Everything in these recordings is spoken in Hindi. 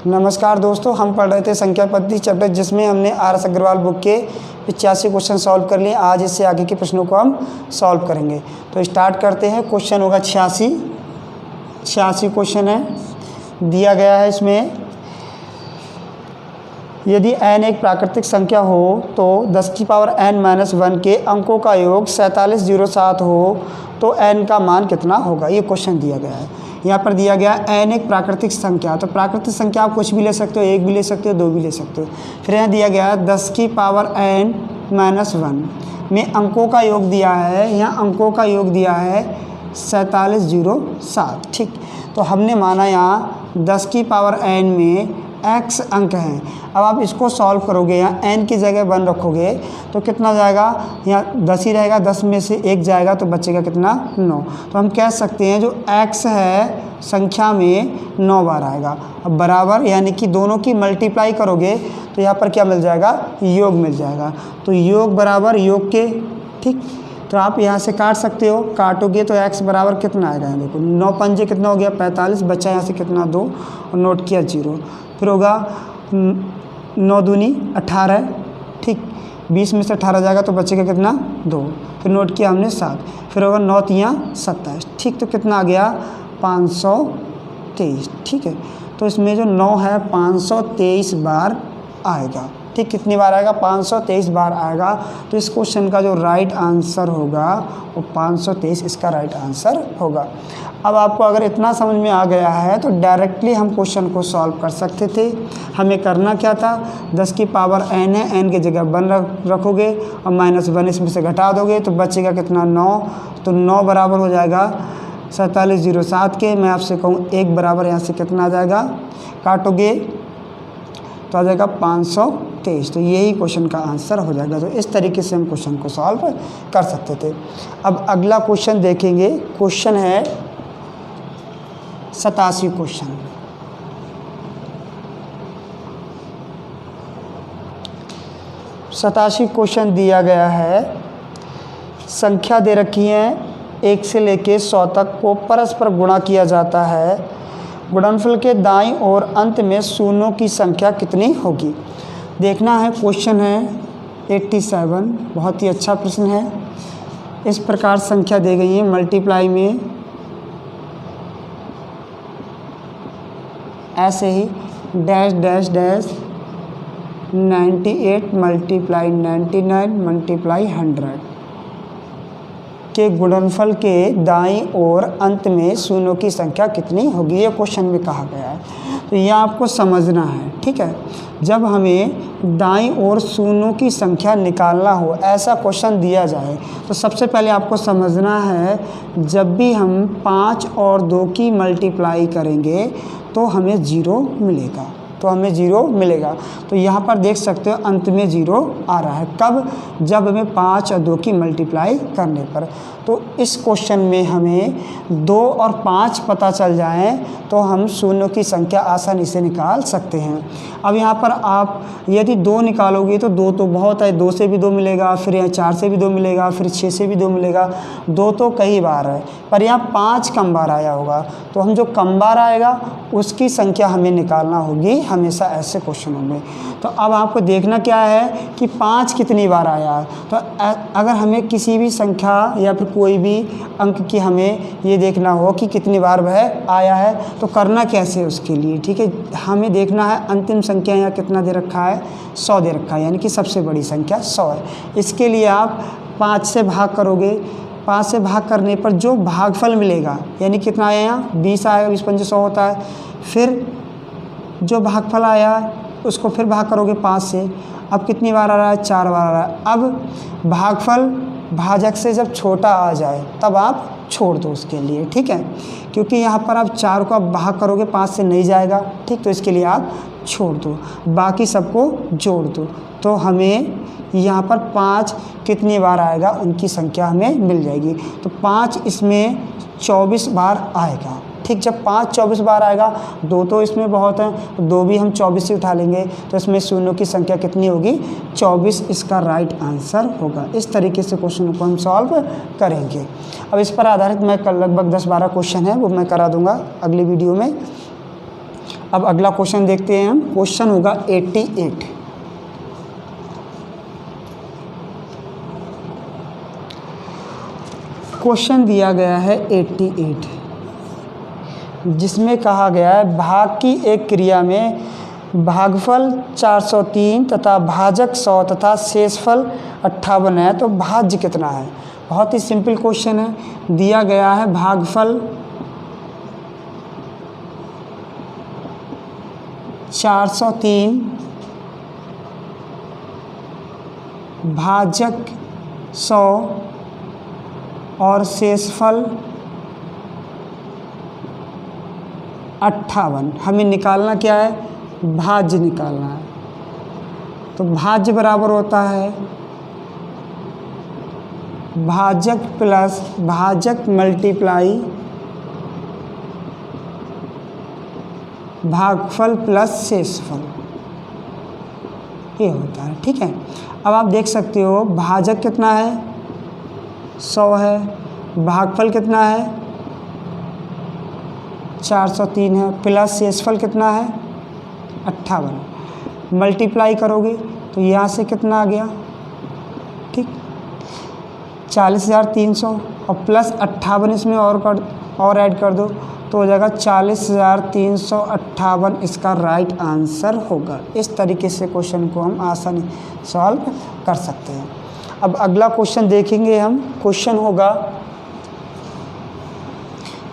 नमस्कार दोस्तों, हम पढ़ रहे थे संख्या पद्धति चैप्टर, जिसमें हमने आर.एस. अग्रवाल बुक के 85 क्वेश्चन सॉल्व कर लिए। आज इससे आगे के प्रश्नों को हम सॉल्व करेंगे। तो स्टार्ट करते हैं। क्वेश्चन होगा 86 क्वेश्चन है, दिया गया है इसमें। यदि n एक प्राकृतिक संख्या हो तो 10 की पावर n-1 के अंकों का योग 4707 हो तो n का मान कितना होगा। ये क्वेश्चन दिया गया है। यहाँ पर दिया गया n एक प्राकृतिक संख्या, तो प्राकृतिक संख्या आप कुछ भी ले सकते हो, एक भी ले सकते हो, दो भी ले सकते हो। फिर यहाँ दिया गया 10 की पावर n-1 में अंकों का योग दिया है, यहाँ अंकों का योग दिया है 4707। ठीक, तो हमने माना यहाँ 10 की पावर n में x अंक हैं। अब आप इसको सॉल्व करोगे, यहाँ n की जगह 1 रखोगे तो कितना जाएगा, यहाँ 10 ही रहेगा, 10 में से 1 जाएगा तो बचेगा कितना, 9। तो हम कह सकते हैं जो x है संख्या में 9 बार आएगा। अब बराबर यानी कि दोनों की मल्टीप्लाई करोगे तो यहाँ पर क्या मिल जाएगा, योग मिल जाएगा। तो योग बराबर योग के, ठीक, तो आप यहाँ से काट सकते हो, काटोगे तो x बराबर कितना आएगा, देखो 9 पंजे कितना हो गया 45, बचा यहाँ से कितना 2 और नोट किया 0। फिर होगा 9 दूनी 18, ठीक, 20 में से 18 जाएगा तो बचेगा कितना 2, फिर नोट किया हमने 7, फिर होगा 9 तियाँ 27, ठीक, तो कितना आ गया 523। ठीक है, तो इसमें जो 9 है 523 बार आएगा। ठीक, कितनी बार आएगा, 523 बार आएगा। तो इस क्वेश्चन का जो राइट आंसर होगा वो 523 इसका राइट आंसर होगा। अब आपको अगर इतना समझ में आ गया है तो डायरेक्टली हम क्वेश्चन को सॉल्व कर सकते थे। हमें करना क्या था, 10 की पावर n है, n की जगह 1 रखोगे और -1 इसमें से घटा दोगे तो बचेगा कितना 9। तो 9 बराबर हो जाएगा 4707 के। मैं आपसे कहूँ 1 बराबर यहाँ से कितना आ जाएगा, काटोगे तो आ जाएगा 523। तो यही क्वेश्चन का आंसर हो जाएगा। तो इस तरीके से हम क्वेश्चन को सॉल्व कर सकते थे। अब अगला क्वेश्चन देखेंगे। क्वेश्चन है 87 क्वेश्चन। सतासी क्वेश्चन दिया गया है। संख्या दे रखी है 1 से लेके 100 तक को परस्पर गुणा किया जाता है। गुणनफल के दाईं ओर अंत में शून्यों की संख्या कितनी होगी। देखना है। क्वेश्चन है 87, बहुत ही अच्छा प्रश्न है। इस प्रकार संख्या दी गई है मल्टीप्लाई में, ऐसे ही dash dash dash 98 multiply 99 multiply 100 के गुणनफल के दाईं ओर अंत में शून्यों की संख्या कितनी होगी, ये क्वेश्चन में कहा गया है। तो यह आपको समझना है। ठीक है, जब हमें दाईं ओर शून्यों की संख्या निकालना हो, ऐसा क्वेश्चन दिया जाए तो सबसे पहले आपको समझना है, जब भी हम 5 और 2 की मल्टीप्लाई करेंगे तो हमें 0 मिलेगा, तो हमें 0 मिलेगा। तो यहाँ पर देख सकते हो अंत में 0 आ रहा है। कब, जब हमें 5 और 2 की मल्टीप्लाई करने पर। तो इस क्वेश्चन में हमें 2 और 5 पता चल जाएं तो हम शून्यों की संख्या आसानी से निकाल सकते हैं। अब यहाँ पर आप यदि 2 निकालोगे तो 2 तो बहुत है, 2 से भी 2 मिलेगा, फिर यहाँ 4 से भी 2 मिलेगा, फिर 6 से भी 2 मिलेगा। 2 तो कई बार है, पर यहाँ 5 कम बार आया होगा। तो हम जो कम बार आएगा उसकी संख्या हमें निकालना होगी, हमेशा ऐसे क्वेश्चन होंगे। तो अब आपको देखना क्या है कि 5 कितनी बार आया है। तो अगर हमें किसी भी संख्या या फिर कोई भी अंक की हमें ये देखना हो कि कितनी बार वह आया है, तो करना कैसे उसके लिए। ठीक है, हमें देखना है अंतिम संख्या यहाँ कितना दे रखा है, 100 दे रखा है, यानी कि सबसे बड़ी संख्या 100 है। इसके लिए आप 5 से भाग करोगे, 5 से भाग करने पर जो भागफल मिलेगा, यानी कितना आया यहाँ 20 आएगा, 20 पंजे 100 होता है। फिर जो भागफल आया उसको फिर भाग करोगे 5 से। अब कितनी बार आ रहा है, 4 बार आ रहा है। अब भागफल भाजक से जब छोटा आ जाए तब आप छोड़ दो उसके लिए। ठीक है, क्योंकि यहाँ पर आप 4 को आप भाग करोगे 5 से नहीं जाएगा। ठीक, तो इसके लिए आप छोड़ दो, बाकी सबको जोड़ दो। तो हमें यहाँ पर 5 कितनी बार आएगा उनकी संख्या हमें मिल जाएगी। तो 5 इसमें 24 बार आएगा। ठीक, जब 5 24 बार आएगा, 2 तो इसमें बहुत है, तो 2 भी हम 24 से उठा लेंगे, तो इसमें शून्यों की संख्या कितनी होगी, 24 इसका राइट आंसर होगा। इस तरीके से क्वेश्चन को हम सॉल्व करेंगे। अब इस पर आधारित मैं कल लगभग 10-12 क्वेश्चन है वो मैं करा दूंगा अगली वीडियो में। अब अगला क्वेश्चन देखते हैं हम। क्वेश्चन होगा 88। क्वेश्चन दिया गया है 88, जिसमें कहा गया है भाग की एक क्रिया में भागफल 403 तथा भाजक 100 तथा शेषफल 58 है, तो भाज्य कितना है। बहुत ही सिंपल क्वेश्चन है। दिया गया है भागफल 403, भाजक 100 और शेषफल 58। हमें निकालना क्या है, भाज्य निकालना है। तो भाज्य बराबर होता है भाजक प्लस भाजक मल्टीप्लाई भागफल प्लस शेषफल, ये होता है। ठीक है, अब आप देख सकते हो भाजक कितना है 100 है, भागफल कितना है 403 है, प्लस शेषफल कितना है 58। मल्टीप्लाई करोगे तो यहाँ से कितना आ गया, ठीक 40,300 और प्लस 58 इसमें और ऐड कर दो तो हो जाएगा 40,358। इसका राइट आंसर होगा। इस तरीके से क्वेश्चन को हम आसानी सॉल्व कर सकते हैं। अब अगला क्वेश्चन देखेंगे हम। क्वेश्चन होगा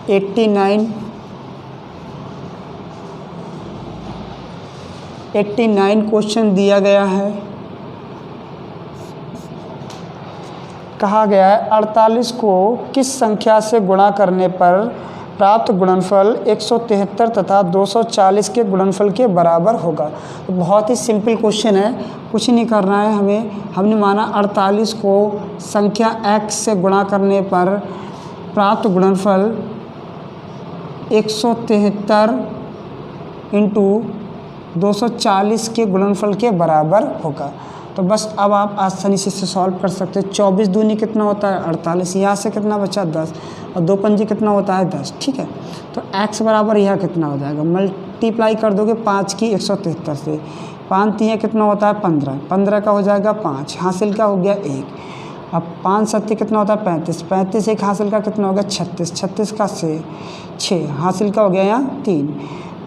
89 क्वेश्चन दिया गया है। कहा गया है 48 को किस संख्या से गुणा करने पर प्राप्त गुणनफल 173 तथा 240 के गुणनफल के बराबर होगा। तो बहुत ही सिंपल क्वेश्चन है, कुछ नहीं करना है हमें। हमने माना 48 को संख्या x से गुणा करने पर प्राप्त गुणनफल 173 इंटू 240 के गुणनफल के बराबर होगा। तो बस अब आप आसानी से इसे सॉल्व कर सकते हैं। 24 दूनी कितना होता है 48, यहाँ से कितना बचा 10 और 2 पंजे कितना होता है 10। ठीक है, तो x बराबर यहाँ कितना हो जाएगा, मल्टीप्लाई कर दोगे 5 की 173 से, 5 3 कितना होता है 15, 15 का हो जाएगा 5, हासिल का हो गया 1। अब 5 7 कितना होता है 35, 35 एक हासिल का कितना हो गया 36, 36 का से 6, हासिल का हो गया यहाँ 3,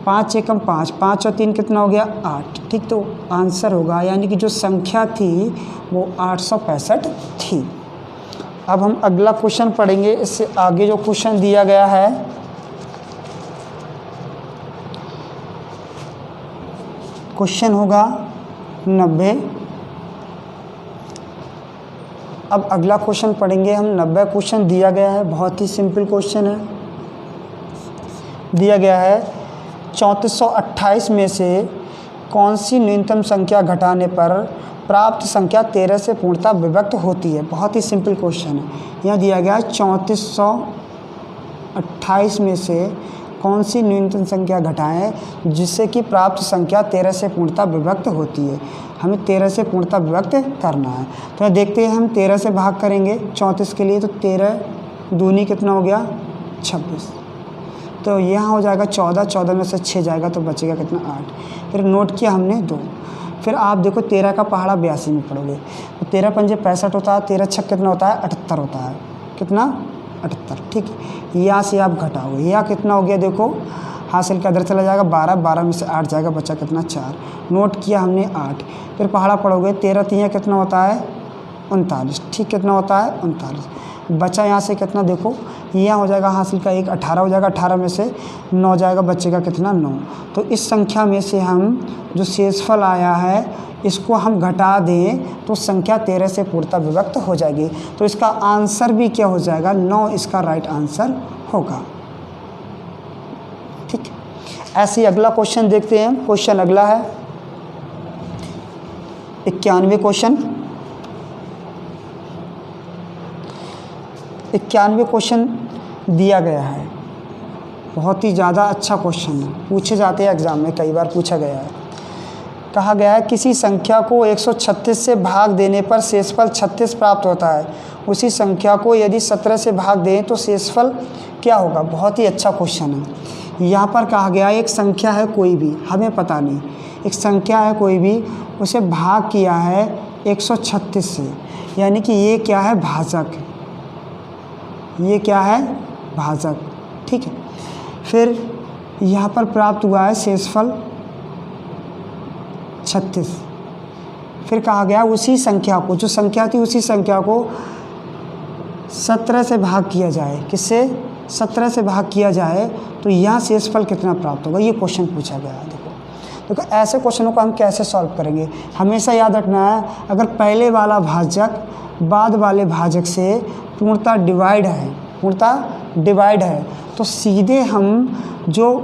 5 एकम 5, 5 और 3 कितना हो गया 8। ठीक, तो आंसर होगा यानी कि जो संख्या थी वो 865 थी। अब हम अगला क्वेश्चन पढ़ेंगे। इससे आगे जो क्वेश्चन दिया गया है क्वेश्चन होगा 90। अब अगला क्वेश्चन पढ़ेंगे हम। 90 क्वेश्चन दिया गया है, बहुत ही सिंपल क्वेश्चन है। दिया गया है 3428 में से कौन सी न्यूनतम संख्या घटाने पर प्राप्त संख्या 13 से पूर्णतः विभक्त होती है। बहुत ही सिंपल क्वेश्चन है। यहाँ दिया गया है 3428 में से कौन सी न्यूनतम संख्या घटाएं जिससे कि प्राप्त संख्या 13 से पूर्णतः विभक्त होती है। हमें 13 से पूर्णतः विभक्त करना है। तो देखते हैं हम 13 से भाग करेंगे 34 के लिए, तो 13 दूनी कितना हो गया 26, तो यहाँ हो जाएगा 14, 14 में से 6 जाएगा तो बचेगा कितना 8। फिर नोट किया हमने 2। फिर आप देखो 13 का पहाड़ा 82 में पढ़ोगे तो 13 पंजे 65 होता है, 13 छक कितना होता है 78 होता है, कितना 78। ठीक है, यहाँ से आप घटाओगे, यहाँ कितना हो गया देखो, हासिल का इधर चला जाएगा 12, 12 में से 8 जाएगा, बचा कितना 4। नोट किया हमने 8। फिर पहाड़ा पढ़ोगे 13 3 कितना होता है 39। ठीक, कितना होता है 39। बचा यहाँ से कितना देखो, यहाँ हो जाएगा हासिल का 1, 18 हो जाएगा, 18 में से 9 जाएगा, बचेगा कितना 9। तो इस संख्या में से हम जो शेषफल आया है इसको हम घटा दें तो संख्या 13 से पूर्णतः विभक्त हो जाएगी। तो इसका आंसर भी क्या हो जाएगा 9, इसका राइट आंसर होगा। ठीक, ऐसे ही अगला क्वेश्चन देखते हैं। क्वेश्चन अगला है 91 क्वेश्चन। 91 क्वेश्चन दिया गया है, बहुत ही ज़्यादा अच्छा क्वेश्चन है, पूछे जाते हैं एग्ज़ाम में, कई बार पूछा गया है। कहा गया है किसी संख्या को 136 से भाग देने पर शेषफल 36 प्राप्त होता है, उसी संख्या को यदि 17 से भाग दें तो शेषफल क्या होगा। बहुत ही अच्छा क्वेश्चन है। यहाँ पर कहा गया एक संख्या है कोई भी, हमें पता नहीं, एक संख्या है कोई भी, उसे भाग किया है 136 से, यानी कि ये क्या है, भाजक, ये क्या है, भाजक, ठीक है। फिर यहाँ पर प्राप्त हुआ है शेषफल 36। फिर कहा गया उसी संख्या को, जो संख्या थी उसी संख्या को 17 से भाग किया जाए, किससे, 17 से भाग किया जाए तो यहाँ शेषफल कितना प्राप्त होगा, ये क्वेश्चन पूछा गया है। देखो ऐसे क्वेश्चनों को हम कैसे सॉल्व करेंगे, हमेशा याद रखना है, अगर पहले वाला भाजक बाद वाले भाजक से पूर्णतः डिवाइड है तो सीधे हम जो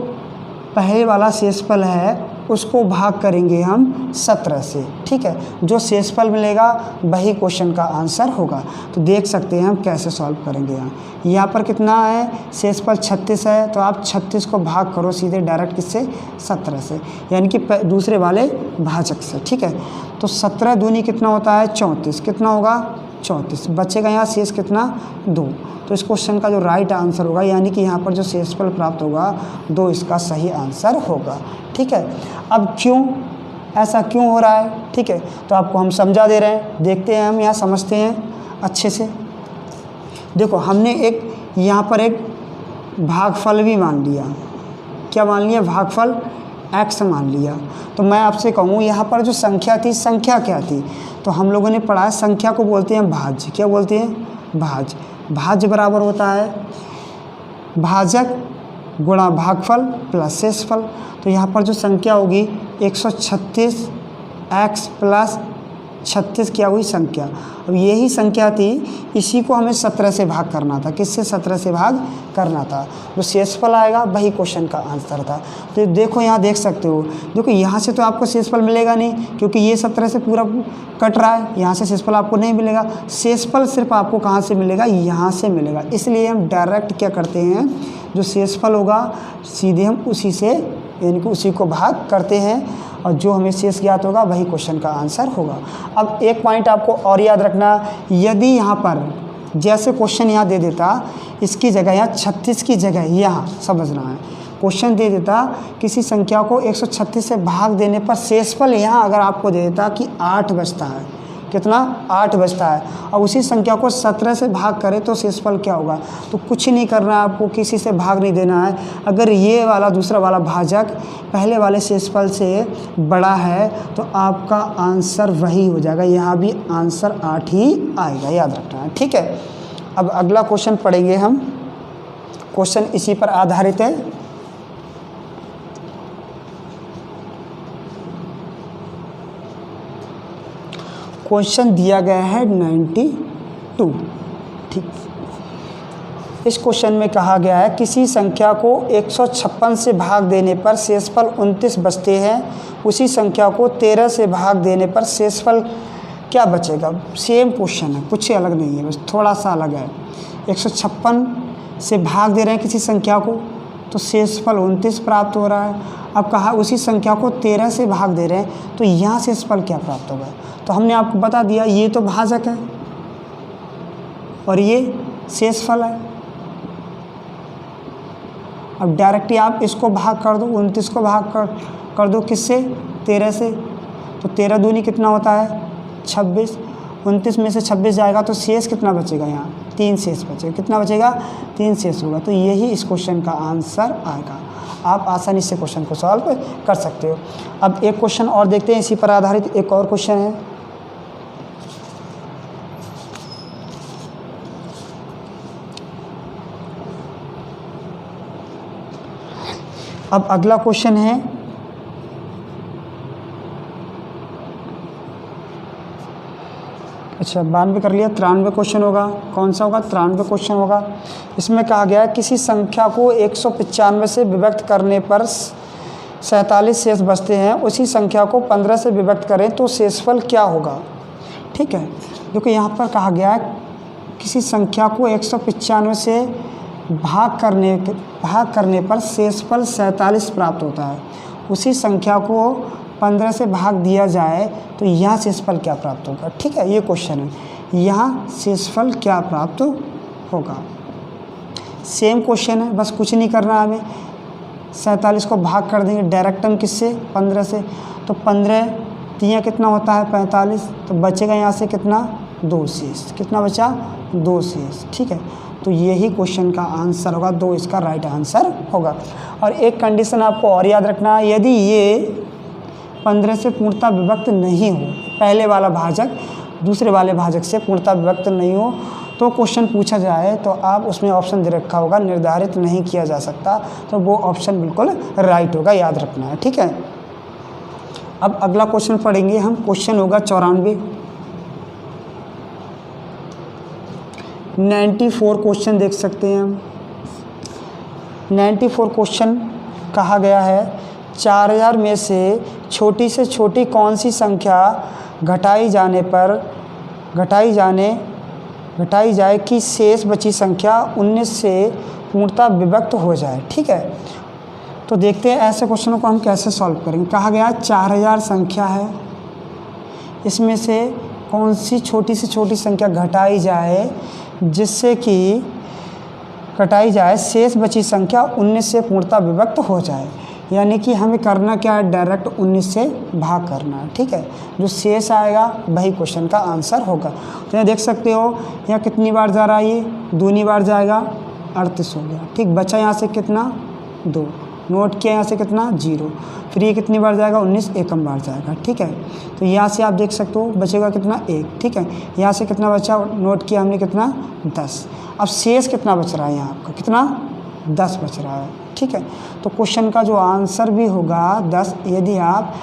पहले वाला शेषफल है उसको भाग करेंगे हम 17 से, ठीक है। जो शेषफल मिलेगा वही क्वेश्चन का आंसर होगा। तो देख सकते हैं हम कैसे सॉल्व करेंगे। यहाँ पर कितना है, शेषफल 36 है, तो आप 36 को भाग करो सीधे डायरेक्ट, किससे, 17 से, यानी कि दूसरे वाले भाजक से, ठीक है। तो 17 दूनी कितना होता है, 34, कितना होगा, 34, बचेगा यहाँ शेष कितना, 2। तो इस क्वेश्चन का जो राइट आंसर होगा, यानी कि यहाँ पर जो शेषफल प्राप्त होगा 2, इसका सही आंसर होगा, ठीक है। अब क्यों ऐसा क्यों हो रहा है, ठीक है, तो आपको हम समझा दे रहे हैं, देखते हैं हम यहाँ, समझते हैं अच्छे से। देखो हमने एक यहाँ पर एक भागफल भी मान लिया, क्या मान लिया, भागफल x मान लिया। तो मैं आपसे कहूँ यहाँ पर जो संख्या थी, संख्या क्या थी, तो हम लोगों ने पढ़ा है संख्या को बोलते हैं भाज्य, क्या बोलते हैं, भाज्य। भाज्य बराबर होता है भाजक गुणा भागफल प्लस शेषफल। तो यहाँ पर जो संख्या होगी 136x प्लस 36 क्या हुई, संख्या। अब यही संख्या थी, इसी को हमें 17 से भाग करना था, किससे, 17 से भाग करना था, जो शेषफल आएगा वही क्वेश्चन का आंसर था। तो देखो यहाँ देख सकते हो, देखो यहाँ से तो आपको शेषफल मिलेगा नहीं, क्योंकि ये 17 से पूरा कट रहा है, यहाँ से शेषफल आपको नहीं मिलेगा। शेषफल सिर्फ आपको कहाँ से मिलेगा, यहाँ से मिलेगा। इसलिए हम डायरेक्ट क्या करते हैं, जो शेषफल होगा सीधे हम उसी से, यानी कि उसी को भाग करते हैं, और जो हमें शेष ज्ञात होगा वही क्वेश्चन का आंसर होगा। अब एक पॉइंट आपको और याद रखना, यदि यहाँ पर जैसे क्वेश्चन यहाँ दे देता, इसकी जगह यहाँ 36 की जगह यहाँ समझना है, क्वेश्चन दे देता किसी संख्या को 136 से भाग देने पर शेषफल यहाँ अगर आपको दे देता कि 8 बचता है, कितना, 8 बचता है, और उसी संख्या को 17 से भाग करें तो शेषफल क्या होगा। तो कुछ नहीं करना है आपको, किसी से भाग नहीं देना है। अगर ये वाला दूसरा वाला भाजक पहले वाले शेषफल से बड़ा है तो आपका आंसर वही हो जाएगा, यहाँ भी आंसर 8 ही आएगा, याद रखना है, ठीक है। अब अगला क्वेश्चन पढ़ेंगे हम, क्वेश्चन इसी पर आधारित है। क्वेश्चन दिया गया है 92, ठीक। इस क्वेश्चन में कहा गया है किसी संख्या को 156 से भाग देने पर शेषफल 29 बचते हैं, उसी संख्या को 13 से भाग देने पर शेषफल क्या बचेगा। सेम क्वेश्चन है, कुछ अलग नहीं है, बस थोड़ा सा अलग है। 156 से भाग दे रहे हैं किसी संख्या को तो शेषफल 29 प्राप्त हो रहा है। अब कहा उसी संख्या को 13 से भाग दे रहे हैं तो यहाँ शेषफल क्या प्राप्त होगा। तो हमने आपको बता दिया, ये तो भाजक है और ये शेषफल है। अब डायरेक्टली आप इसको भाग कर दो, 29 को भाग कर दो किससे, 13 से। तो 13 दूनी कितना होता है, 26। 29 में से 26 जाएगा तो शेष कितना बचेगा, यहाँ 3 शेष बचेगा। कितना बचेगा, 3 शेष होगा। तो यही इस क्वेश्चन का आंसर आएगा। आप आसानी से क्वेश्चन को सॉल्व कर सकते हो। अब एक क्वेश्चन और देखते हैं, इसी पर आधारित एक और क्वेश्चन है। अब अगला क्वेश्चन है, अच्छा 92 कर लिया, 93 क्वेश्चन होगा। कौन सा होगा, 93 क्वेश्चन होगा। इसमें कहा गया है किसी संख्या को 195 से विभक्त करने पर 47 शेष बचते हैं, उसी संख्या को 15 से विभक्त करें तो शेषफल क्या होगा। ठीक है, देखो यहाँ पर कहा गया है किसी संख्या को 195 से भाग करने पर शेषफल 47 प्राप्त होता है, उसी संख्या को 15 से भाग दिया जाए तो यहाँ शेषफल क्या प्राप्त होगा। ठीक है, ये क्वेश्चन है, यहाँ शेषफल क्या प्राप्त होगा। सेम क्वेश्चन है, बस कुछ नहीं करना हमें। 47 को भाग कर देंगे डायरेक्ट हम किससे, 15 से, तो 15 तियाँ कितना होता है 45, तो बचेगा यहाँ से कितना 2 शेष, कितना बचा 2 शेष। ठीक है, तो यही क्वेश्चन का आंसर होगा, 2 इसका राइट आंसर होगा। और एक कंडीशन आपको और याद रखना है, यदि ये 15 से पूर्णतः विभक्त नहीं हो, पहले वाला भाजक दूसरे वाले भाजक से पूर्णतः विभक्त नहीं हो, तो क्वेश्चन पूछा जाए तो आप उसमें ऑप्शन दे रखा होगा निर्धारित नहीं किया जा सकता, तो वो ऑप्शन बिल्कुल राइट होगा, याद रखना है। ठीक है, अब अगला क्वेश्चन पढ़ेंगे हम, क्वेश्चन होगा 94। 94 क्वेश्चन देख सकते हैं हम। 94 क्वेश्चन कहा गया है 4000 में से छोटी कौन सी संख्या घटाई जाए कि शेष बची संख्या 19 से पूर्णतः विभक्त हो जाए। ठीक है, तो देखते हैं ऐसे क्वेश्चनों को हम कैसे सॉल्व करेंगे। कहा गया 4000 संख्या है, इसमें से कौन सी छोटी से छोटी संख्या घटाई जाए जिससे कि शेष बची संख्या 19 से पूर्णतः विभक्त हो जाए। यानी कि हमें करना क्या है, डायरेक्ट 19 से भाग करना है। ठीक है, जो शेष आएगा वही क्वेश्चन का आंसर होगा। तो यहाँ देख सकते हो यहाँ कितनी बार जा रहा है, ये दूनी बार जाएगा, 38 हो गया। ठीक, बचा यहाँ से कितना 2, नोट किया यहाँ से कितना 0, फिर ये कितनी बार जाएगा 19, एकम बार जाएगा। ठीक है, तो यहाँ से आप देख सकते हो बचेगा कितना 1। ठीक है, यहाँ से कितना बचा, नोट किया हमने कितना 10। अब शेष कितना बच रहा है यहाँ आपका, कितना 10 बच रहा है। ठीक है, तो क्वेश्चन का जो आंसर भी होगा 10, यदि आप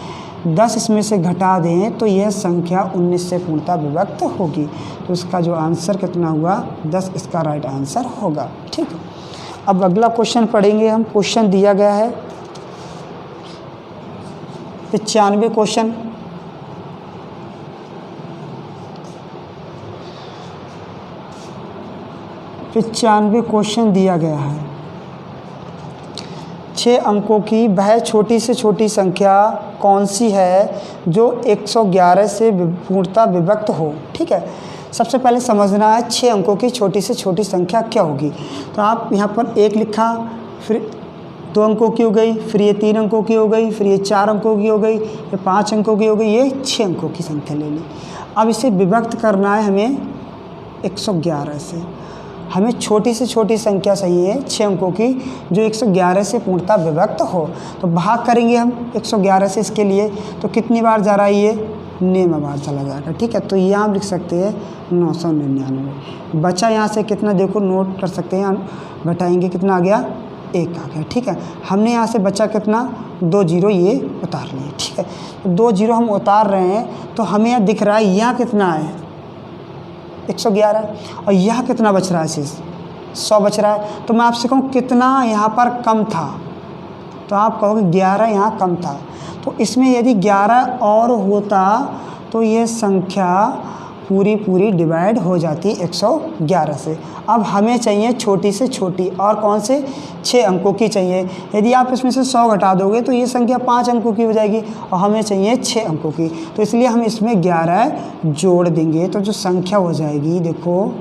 10 इसमें से घटा दें तो यह संख्या 19 से पूर्णतः विभक्त होगी। तो इसका जो आंसर कितना हुआ 10 इसका राइट आंसर होगा। ठीक है, अब अगला क्वेश्चन पढ़ेंगे हम। क्वेश्चन दिया गया है 95 क्वेश्चन। क्वेश्चन दिया गया है 6 अंकों की वह छोटी से छोटी संख्या कौन सी है जो 111 से पूर्णतः विभक्त हो। ठीक है, सबसे पहले समझना है 6 अंकों की छोटी से छोटी संख्या क्या होगी। तो आप यहाँ पर 1 लिखा, फिर 2 अंकों की हो गई, फिर ये 3 अंकों की हो गई, फिर ये 4 अंकों की हो गई, ये 5 अंकों की हो गई, ये 6 अंकों की संख्या ले ली। अब इसे विभक्त करना है हमें 111 से। हमें छोटी से छोटी संख्या चाहिए है 6 अंकों की जो 111 से पूर्णतः विभक्त हो। तो भाग करेंगे हम 111 से इसके लिए, तो कितनी बार जा रहा है ये 9 बार चला जाएगा। ठीक है, तो यहाँ हम लिख सकते हैं 999। बचा यहाँ से कितना, देखो नोट कर सकते हैं, घटाएंगे कितना आ गया 1 आ गया। ठीक है, हमने यहाँ से बचा कितना 2 जीरो ये उतार लिए। ठीक है, 2 जीरो हम उतार रहे हैं तो हमें यहाँ दिख रहा है यहाँ कितना है 111, और यहाँ कितना बच रहा है शेष 100 बच रहा है। तो मैं आपसे कहूँ कितना यहाँ पर कम था, तो आप कहोगे 11 यहाँ कम था। तो इसमें यदि 11 और होता तो ये संख्या पूरी डिवाइड हो जाती 111 से। अब हमें चाहिए छोटी से छोटी, और कौन से 6 अंकों की चाहिए। यदि आप इसमें से 100 घटा दोगे तो ये संख्या 5 अंकों की हो जाएगी, और हमें चाहिए 6 अंकों की। तो इसलिए हम इसमें 11 जोड़ देंगे, तो जो संख्या हो जाएगी, देखो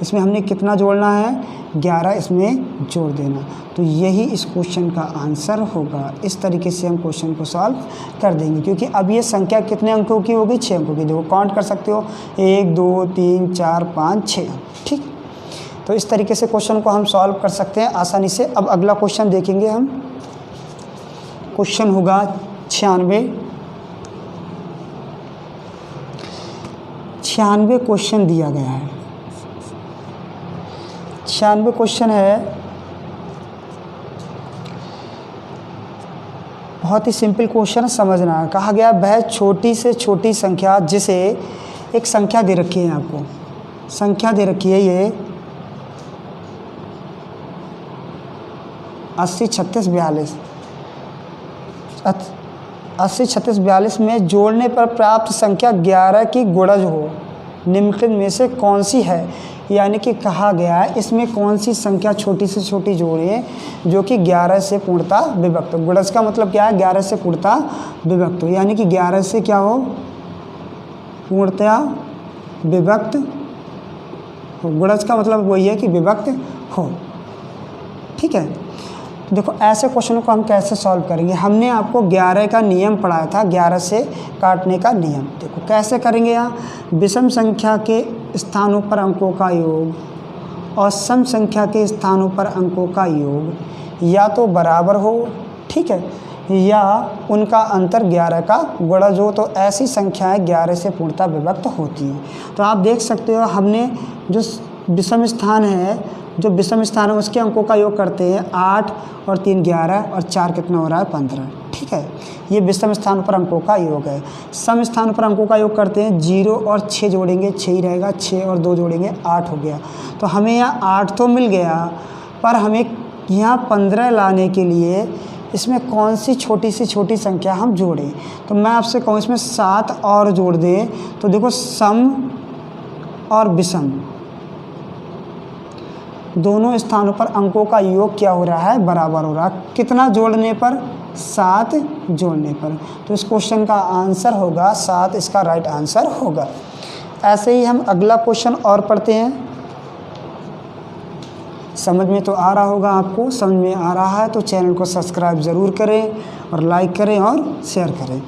इसमें हमने कितना जोड़ना है 11 इसमें जोड़ देना। तो यही इस क्वेश्चन का आंसर होगा। इस तरीके से हम क्वेश्चन को सॉल्व कर देंगे, क्योंकि अब ये संख्या कितने अंकों की हो गई 6 अंकों की। देखो काउंट कर सकते हो 1 2 3 4 5 6। ठीक, तो इस तरीके से क्वेश्चन को हम सॉल्व कर सकते हैं आसानी से। अब अगला क्वेश्चन देखेंगे हम। क्वेश्चन होगा 96। 96 क्वेश्चन दिया गया है। 96 क्वेश्चन है, बहुत ही सिंपल क्वेश्चन समझना है। कहा गया वह छोटी से छोटी संख्या जिसे एक संख्या दे रखी है, आपको संख्या दे रखी है ये 80 36 42 80 36 42 में जोड़ने पर प्राप्त संख्या 11 की गुणज हो, निम्नलिखित में से कौन सी है। यानी कि कहा गया है इसमें कौन सी संख्या छोटी से छोटी जोड़े जो कि 11 से पूर्णतः विभक्त हो। गुणज का मतलब क्या है, 11 से पूर्णतः विभक्त हो, यानी कि 11 से क्या हो पूर्णतः विभक्त हो। गुणज का मतलब वही है कि विभक्त हो। ठीक है, तो देखो ऐसे क्वेश्चनों को हम कैसे सॉल्व करेंगे। हमने आपको 11 का नियम पढ़ाया था, 11 से काटने का नियम। देखो कैसे करेंगे। यहाँ विषम संख्या के स्थानों पर अंकों का योग और सम संख्या के स्थानों पर अंकों का योग या तो बराबर हो, ठीक है, या उनका अंतर 11 का गुणज हो। तो ऐसी संख्याएं 11 से पूर्णतः विभक्त होती हैं। तो आप देख सकते हो हमने जो विषम स्थान है, जो विषम स्थान है उसके अंकों का योग करते हैं। 8 और 3 11 और 4 कितना हो रहा है 15, ठीक है। ये विषम स्थान पर अंकों का योग है। सम स्थान पर अंकों का योग करते हैं। 0 और 6 जोड़ेंगे 6 ही रहेगा, 6 और 2 जोड़ेंगे 8 हो गया। तो हमें यहाँ 8 तो मिल गया, पर हमें यहाँ 15 लाने के लिए इसमें कौन सी छोटी से छोटी संख्या हम जोड़ें। तो मैं आपसे कहूँ इसमें 7 और जोड़ दें। तो देखो सम और विषम दोनों स्थानों पर अंकों का योग क्या हो रहा है, बराबर हो रहा है। कितना जोड़ने पर, 7 जोड़ने पर। तो इस क्वेश्चन का आंसर होगा 7, इसका राइट आंसर होगा। ऐसे ही हम अगला क्वेश्चन और पढ़ते हैं। समझ में तो आ रहा होगा आपको, समझ में आ रहा है तो चैनल को सब्सक्राइब ज़रूर करें और लाइक करें और शेयर करें।